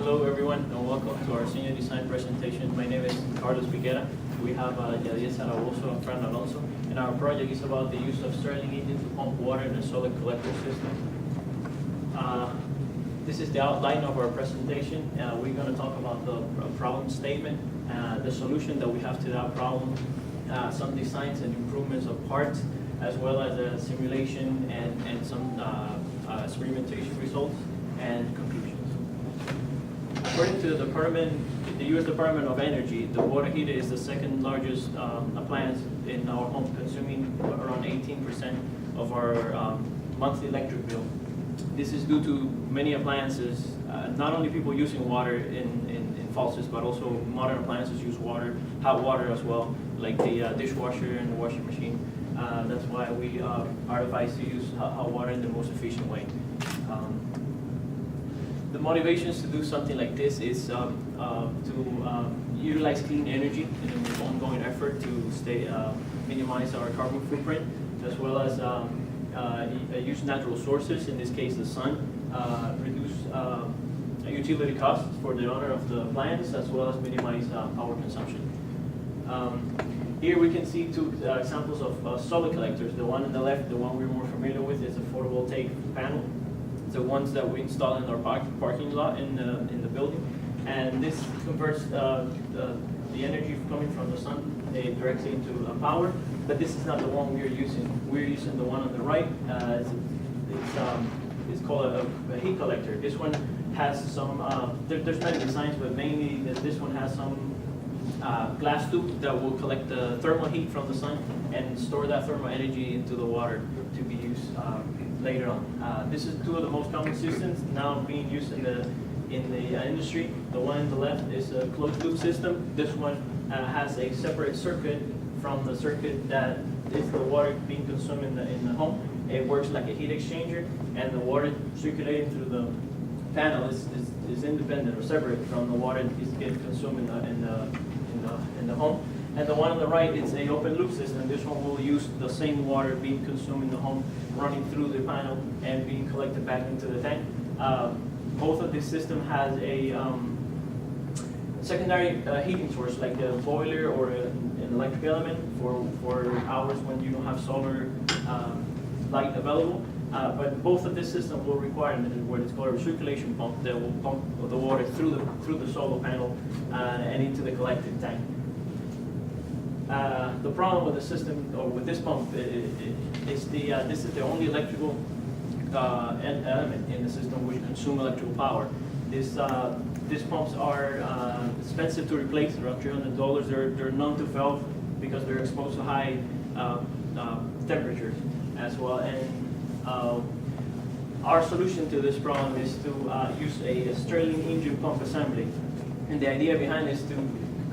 Hello everyone and welcome to our senior design presentation. My name is Piquera. We have Yadier, Zarabozo and friend Alonso, and our project is about the use of Stirling engine to pump water in a solid collector system. This is the outline of our presentation. We're going to talk about the problem statement, the solution that we have to that problem, some designs and improvements of parts, as well as a simulation and some experimentation results and conclusions. According to the U.S. Department of Energy, the water heater is the second largest appliance in our home, consuming around 18% of our monthly electric bill. This is due to many appliances, not only people using water in faucets, but also modern appliances use water, hot water as well, like the dishwasher and the washing machine. That's why we are advised to use hot water in the most efficient way. The motivations to do something like this is to utilize clean energy in an ongoing effort to minimize our carbon footprint, as well as use natural sources, in this case the sun, reduce utility costs for the owner of the appliance, as well as minimize power consumption. Here we can see two examples of solar collectors. The one on the left, the one we're more familiar with, is a photovoltaic panel. The ones that we install in our parking lot in the building, and this converts the energy coming from the sun directly into power. But this is not the one we're using. We're using the one on the right. It's called a heat collector. This one has some. There's many designs, but mainly this one has some glass tube that will collect the thermal heat from the sun and store that thermal energy into the water to be used later on. This is two of the most common systems now being used in the industry. The one on the left is a closed loop system. This one has a separate circuit from the circuit that is the water being consumed in the home. It works like a heat exchanger, and the water circulating through the panel is independent or separate from the water that is getting consumed in the home. And the one on the right is an open loop system. This one will use the same water being consumed in the home, running through the panel and being collected back into the tank. Both of these systems has a secondary heating source, like a boiler or an electric element for hours when you don't have solar light available. But both of these systems will require what is called a recirculation pump that will pump the water through the solar panel and into the collected tank. The problem with the system, or with this pump, is this is the only electrical element in the system which consumes electrical power. These pumps are expensive to replace, around $300. They're known to fail because they're exposed to high temperatures as well. And our solution to this problem is to use a Stirling engine pump assembly. And the idea behind is to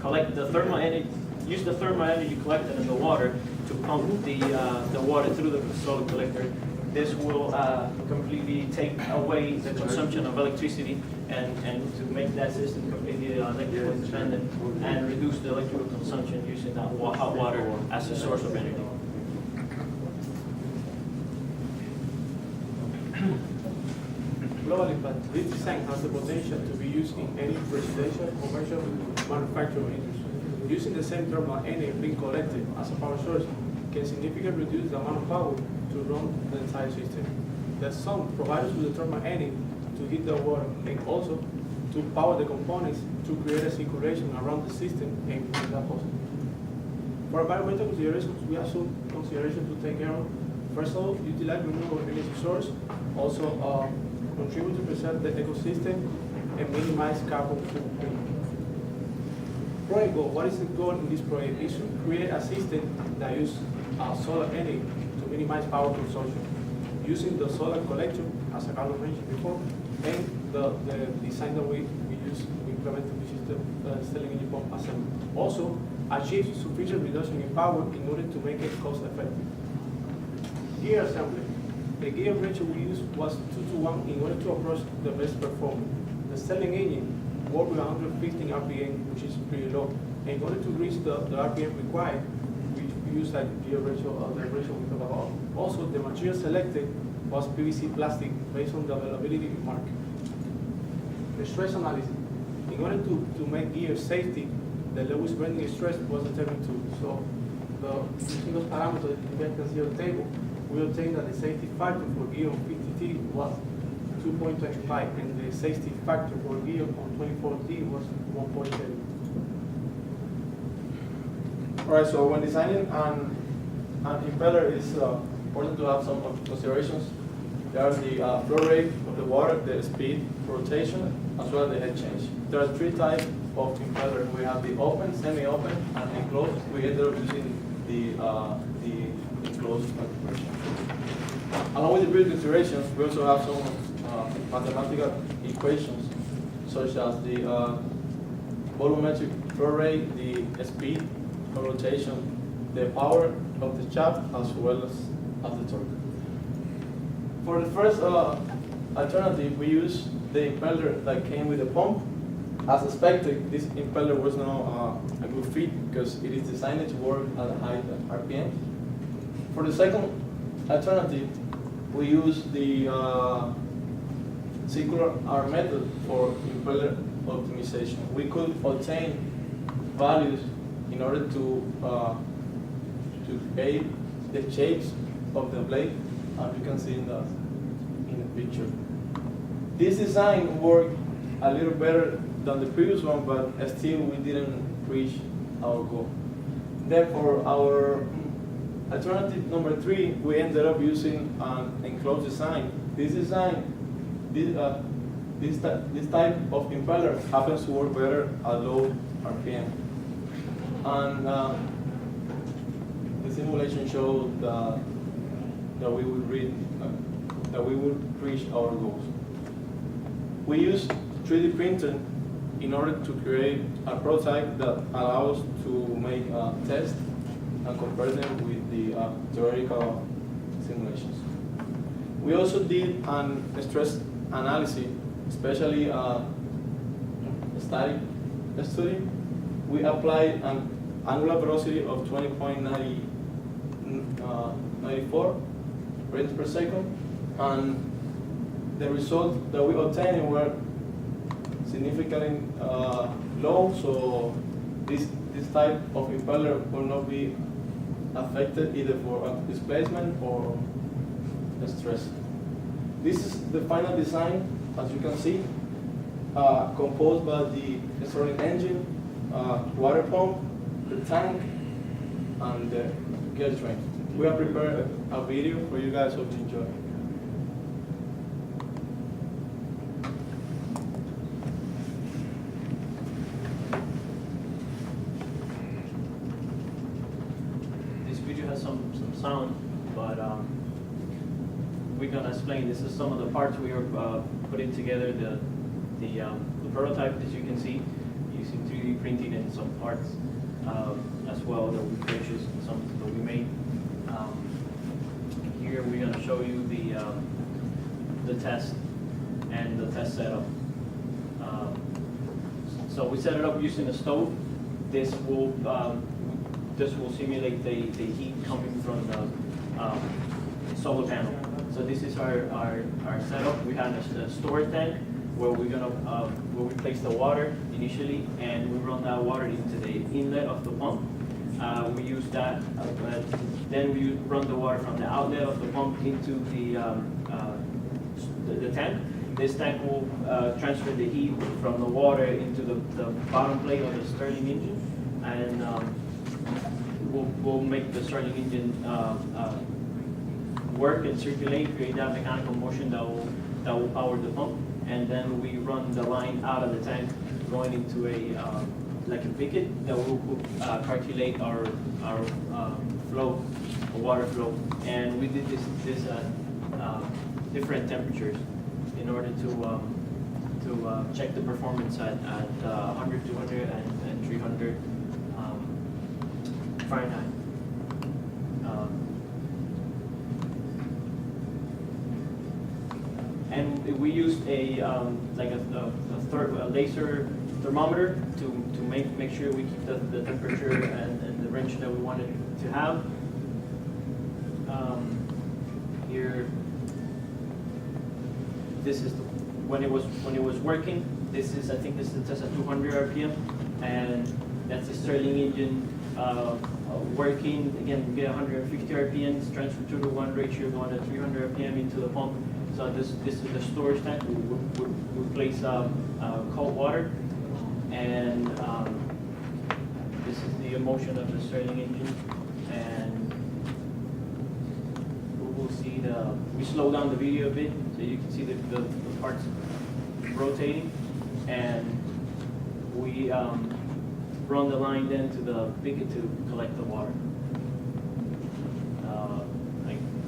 collect the thermal energy. Use the thermal energy collected in the water to pump the water through the solar collector. This will completely take away the consumption of electricity and to make that system completely electrically independent and reduce the electrical consumption using that hot water as a source of energy. Global impact. This design has the potential to be used in any residential, commercial, manufacturing industry. Using the same thermal energy being collected as a power source can significantly reduce the amount of power to run the entire system. The sun provides us with the thermal energy to heat the water and also to power the components to create a circulation around the system and make that possible. For environmental considerations, we have some considerations to take care of. First of all, utilize renewable energy source, also contribute to preserve the ecosystem and minimize carbon footprint. Project goal. What is the goal in this project? Is to create a system that uses solar energy to minimize power consumption, using the solar collector, as Carlos mentioned before, and the design that we implemented, which is the Stirling engine pump assembly. Also, achieve sufficient reduction in power in order to make it cost effective. Gear assembly. The gear ratio we used was 2:1 in order to approach the best performance. The Stirling engine worked with 115 RPM, which is pretty low. And in order to reach the RPM required, we used that gear ratio, the ratio we talked about. Also, the material selected was PVC plastic based on the availability in market. The stress analysis. In order to make gear safety, the lowest bending stress was determined too. So using those parameters you guys can see on the table, we obtained that the safety factor for gear on 50T was 2.25, and the safety factor for gear on 24T was 1.7. All right, so when designing an impeller, it's important to have some considerations. There are the flow rate of the water, the speed, rotation, as well as the head change. There are three types of impeller. We have the open, semi-open, and enclosed. We ended up using the enclosed configuration. Along with the previous considerations, we also have some mathematical equations, such as the volumetric flow rate, the speed of rotation, the power of the shaft, as well as the torque. For the first alternative, we use the impeller that came with the pump. As expected, this impeller was not a good fit because it is designed to work at a high RPM. For the second alternative, we use the circular arm method for impeller optimization. We could obtain values in order to create the shapes of the blade, as you can see in the picture. This design worked a little better than the previous one, but still we didn't reach our goal. Therefore, our alternative number 3, we ended up using an enclosed design. This design, this type of impeller happens to work better at low RPM. And the simulation showed that we would reach our goals. We used 3D printing in order to create a prototype that allows us to make tests and compare them with the theoretical simulations. We also did an stress analysis, especially static study. We applied an angular velocity of 20.94 radians per second, and the results that we obtained were significantly low, so this type of impeller will not be affected either for displacement or stress. This is the final design, as you can see, composed by the Stirling engine, water pump, the tank, and the gear train. We have prepared a video for you guys, hope you enjoy. This video has some sound, but we're gonna explain. This is some of the parts we are putting together. The prototype, as you can see, using 3D printing and some parts as well that we purchased, some that we made. Here we're going to show you the test and the test setup. So we set it up using a stove. This will simulate the heat coming from the solar panel. So this is our setup. We have a storage tank where where we place the water initially, and we run that water into the inlet of the pump. We use that, then we run the water from the outlet of the pump into the tank. This tank will transfer the heat from the water into the bottom plate of the Stirling engine, and we'll make the Stirling engine work and circulate, create that mechanical motion that will power the pump. And then we run the line out of the tank, going into a like a picket that will calculate our flow, water flow. And we did this at different temperatures in order to check the performance at 100, 200, and 300 Fahrenheit. And we used a laser thermometer to make sure we keep the temperature and the range that we wanted to have. Here, this is when it was working, I think this is just at 200 RPM, and that's the Stirling engine working. Again, you get 150 RPMs, transfer 2-to-1 ratio going at 300 RPM into the pump. So this is the storage tank. We place cold water, and this is the motion of the Stirling engine. And we'll see we slow down the video a bit so you can see the parts rotating, and we run the line then to the spigot to collect the water.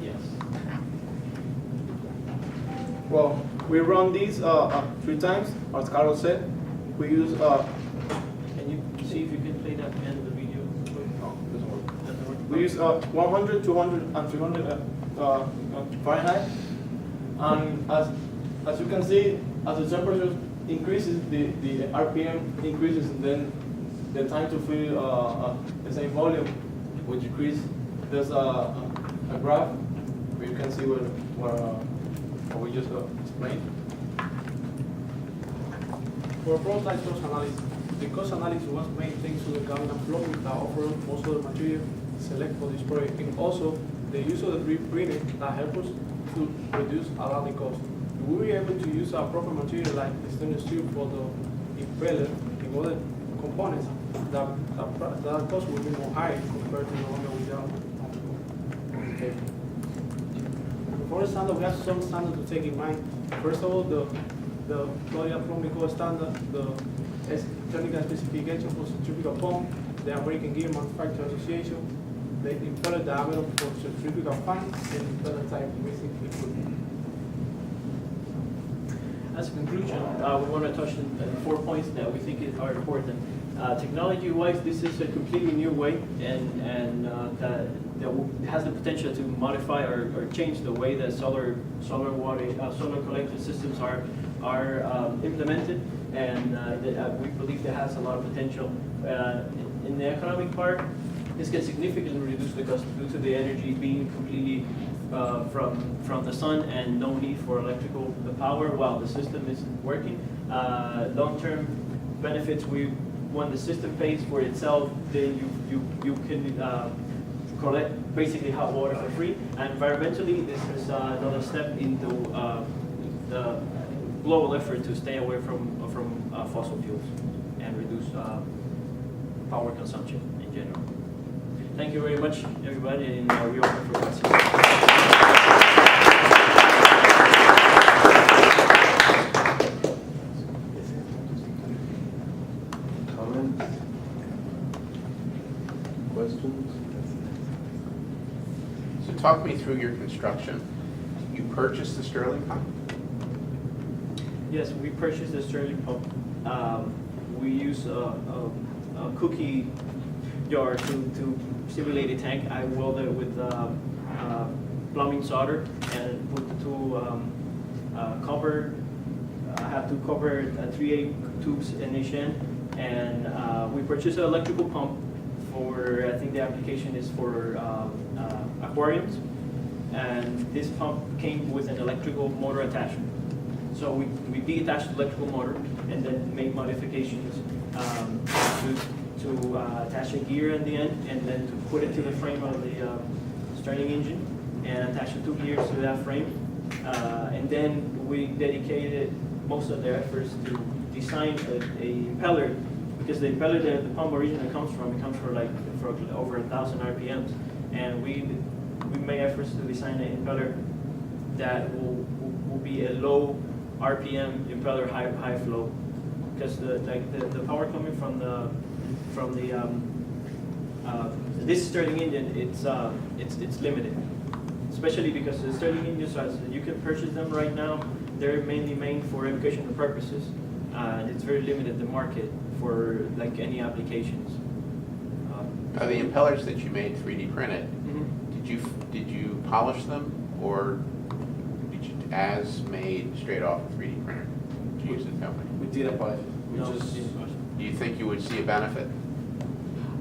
Yes. Well, we run these 3 times, as Carlos said. We use, Can you see if you can play that end of the video? no, doesn't work. Doesn't work? We use 100, 200, and 300 Fahrenheit. And as you can see, as the temperature increases, the RPM increases, and then the time to fill the same volume will decrease. There's a graph where you can see what we just explained. For a product like cost analysis, the cost analysis was made thanks to the cabinet flow that offered most of the material select for this project, and also the use of the 3D printer that helps us to reduce a lot the cost. We were able to use a proper material like the stainless steel for the impeller and other components, that cost will be more high compared to the one that we have. Okay. For the standard, we have some standards to take in mind. First of all, the Florida Plumbing Code standard, the technical specification for centrifugal pump, the American Gear Manufacturer Association, the impeller diameter for centrifugal fan, and impeller type missing equipment. As a conclusion, we want to touch on 4 points that we think are important. Technology-wise, this is a completely new way, and that has the potential to modify or change the way that solar collector systems are implemented, and we believe that has a lot of potential. In the economic part, this can significantly reduce the cost due to the energy being completely from the sun and no need for electrical power while the system is working. Long-term benefits, when the system pays for itself, then you can collect basically hot water for free. And environmentally, this is another step into the global effort to stay away from fossil fuels and reduce power consumption in general. Thank you very much, everybody, and we open for questions. Comments? Questions? So talk me through your construction. You purchased the Stirling pump? Yes, we purchased the Stirling pump. We use a cookie jar to simulate a tank. I welded it with plumbing solder and put the two copper. I have to cover 3/8 tubes in each end, and we purchased an electrical pump for, I think the application is for aquariums, and this pump came with an electrical motor attachment. So we detached the electrical motor and then made modifications to attach a gear in the end, and then to put it to the frame of the Stirling engine and attach the 2 gears to that frame. And then we dedicated most of their efforts to design a impeller, because the impeller that the pump originally comes from, it comes for over 1,000 RPMs, and we made efforts to design an impeller that will be a low RPM impeller, high flow, because the power coming from this Stirling engine, it's limited, especially because the Stirling engines, as you can purchase them right now, they're mainly made for educational purposes, and it's very limited the market for like any applications. Are the impellers that you made 3D printed, Mm-hmm. did you polish them, or did you as made straight off a 3D printer to use the company? We didn't buy it. No, Do you think you would see a benefit?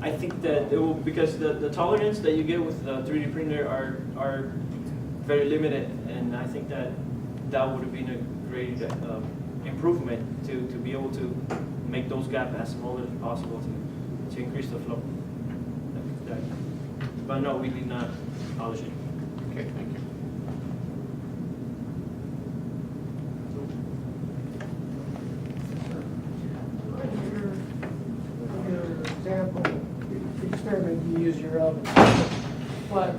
I think that it will, because the tolerance that you get with the 3D printer are very limited, and I think that would have been a great improvement to be able to make those gaps as small as possible to increase the flow. But no, we did not polish it. Okay, thank you. In your example, the experiment, you use your oven. But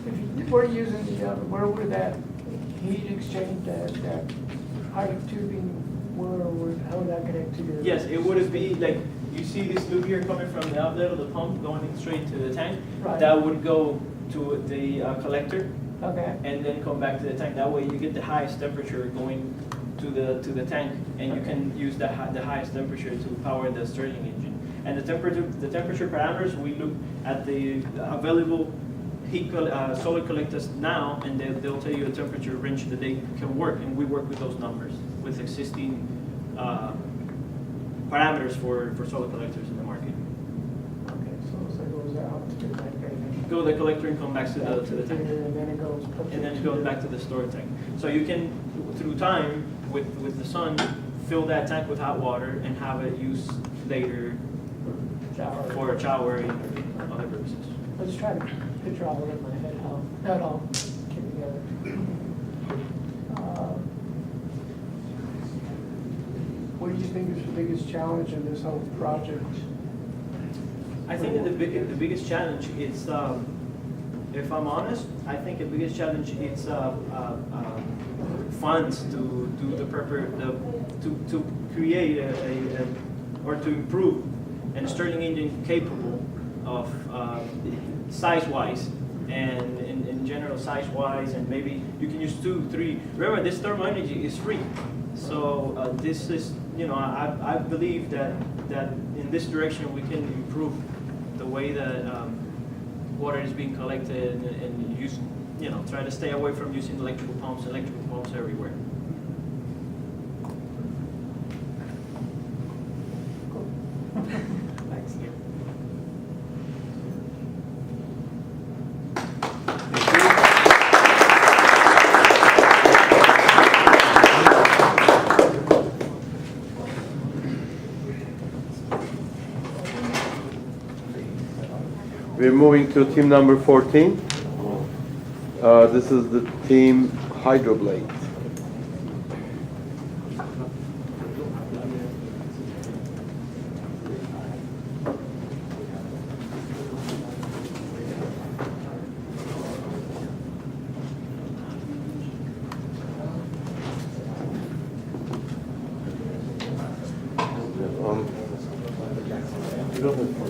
if you were using the oven, where would that heat exchange, that height of tubing, how would that connect to your? Yes, it would be like, you see this loop here coming from the outlet of the pump going straight to the tank. Right. That would go to the collector Okay, and then come back to the tank. That way you get the highest temperature going to the tank, and you can use the highest temperature to power the Stirling engine. And the temperature parameters, we look at the available heat solar collectors now, and they'll tell you a temperature range that they can work, and we work with those numbers with existing parameters for solar collectors in the market. okay, so it goes out to the tank, and Go to the collector and come back to the tank. and then it goes. And then it goes back to the storage tank. So you can, through time, with the sun, fill that tank with hot water and have it used later Shower. for a shower and other purposes. Let's try to picture all of it in my head, how that all came together. What do you think is the biggest challenge in this whole project? I think that the biggest challenge is, if I'm honest, I think the biggest challenge is funds to do the proper, to create or to improve a Stirling engine capable of size-wise and in general size-wise, and maybe you can use 2, 3. Remember, this thermal energy is free, so this is, I believe that in this direction we can improve the way that water is being collected and use, try to stay away from using electrical pumps everywhere. Thanks. We're moving to team number 14. This is the team Hydroblade. You don't have